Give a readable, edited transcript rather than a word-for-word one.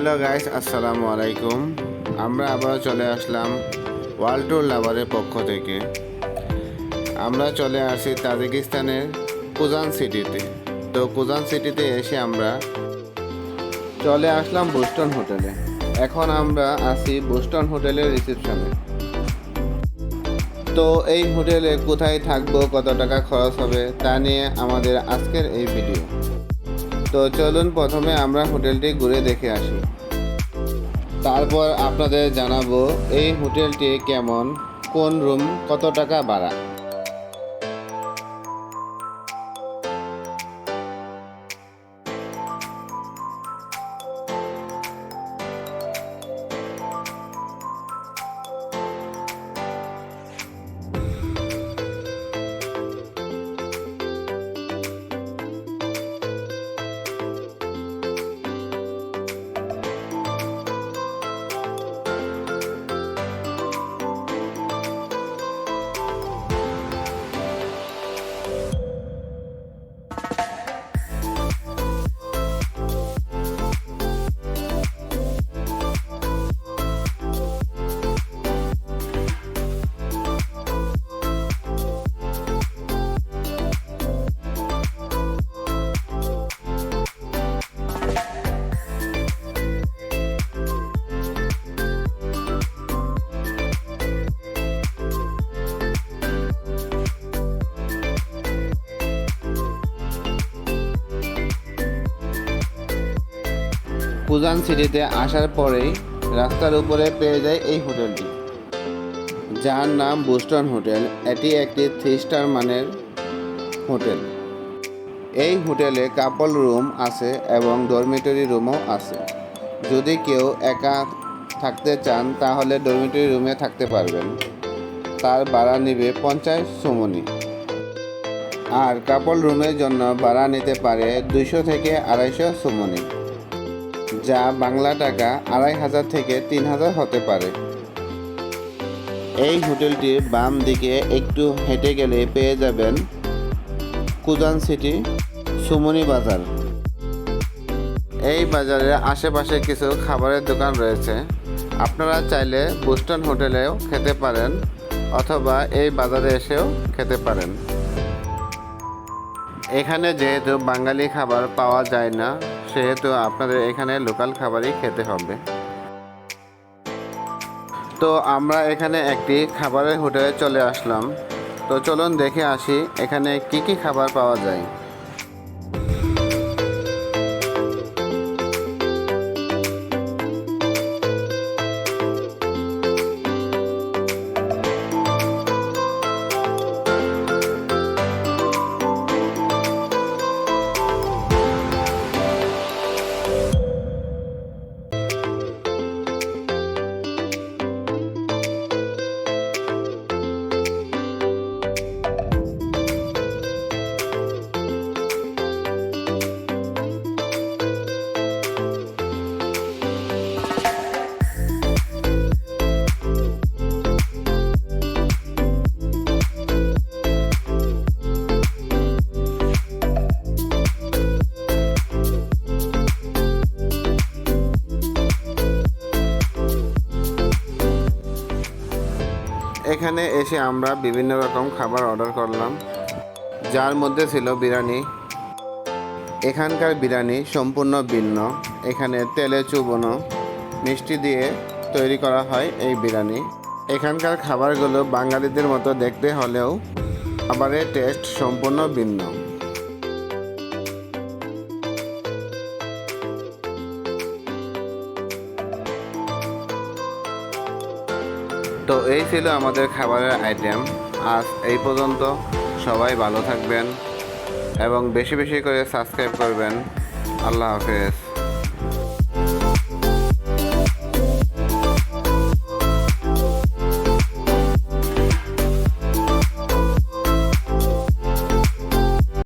Hello guys, আসসালামু আলাইকুম। আমরা আবার চলে আসলাম ওয়ার্ল্ড ট্যুর লাভারের পক্ষ থেকে। আমরা চলে আসি তাজিকিস্তানের কুজান সিটিতে। তো কুজান সিটিতে এসে আমরা চলে আসলাম বোস্টন হোটেলে। এখন আমরা আছি বোস্টন হোটেলের রিসেপশনে। তো এই হোটেলে কোথায় থাকবো, কত টাকা খরচ হবে তা নিয়ে আমাদের আজকের এই ভিডিও। তো চলুন প্রথমে আমরা হোটেলটি ঘুরে দেখে আসি, তারপর আপনাদের জানাবো এই হোটেলটি কেমন, কোন রুম কত টাকা ভাড়া। কুজান সিটিতে আসার পরেই রাস্তার উপরে পেয়ে যায় এই হোটেলটি, যার নাম বোস্টন হোটেল। এটি একটি 3 স্টার মানের হোটেল। এই হোটেলে কাপল রুম আছে এবং ডরমিটরি রুমও আছে। যদি কেউ একা থাকতে চান তাহলে ডরমিটরি রুমে থাকতে পারবেন। তার ভাড়া নেবে 50 সুমনি। আর কাপল রুমের জন্য ভাড়া নিতে পারে 200 থেকে 250 সুমনি, যা বাংলা টাকা 2500 থেকে 3000 হতে পারে। এই হোটেলটির বাম দিকে একটু হেঁটে গেলে পেয়ে যাবেন কুজান সিটি সুমনি বাজার। এই বাজারের আশেপাশে কিছু খাবারের দোকান রয়েছে। আপনারা চাইলে বোস্টন হোটেলেও খেতে পারেন অথবা এই বাজারে এসেও খেতে পারেন। এখানে যেহেতু বাঙালি খাবার পাওয়া যায় না, সেহেতু আপনাদের এখানে লোকাল খাবারই খেতে হবে। তো আমরা এখানে একটি খাবারের হোটেলে চলে আসলাম। তো চলুন দেখে আসি এখানে কি কি খাবার পাওয়া যায়। এখানে এসে আমরা বিভিন্ন রকম খাবার অর্ডার করলাম, যার মধ্যে ছিল বিরিয়ানি। এখানকার বিরিয়ানি সম্পূর্ণ ভিন্ন। এখানে তেলে চুবানো মিষ্টি দিয়ে তৈরি করা হয় এই বিরিয়ানি। এখানকার খাবারগুলো বাঙালিদের মতো দেখতে হলেও খাবারের টেস্ট সম্পূর্ণ ভিন্ন। তো এই ছিল আমাদের খাবারের আইটেম। আজ এই পর্যন্ত। সবাই ভালো থাকবেন এবং বেশি বেশি করে সাবস্ক্রাইব করবেন। আল্লাহ হাফেজ।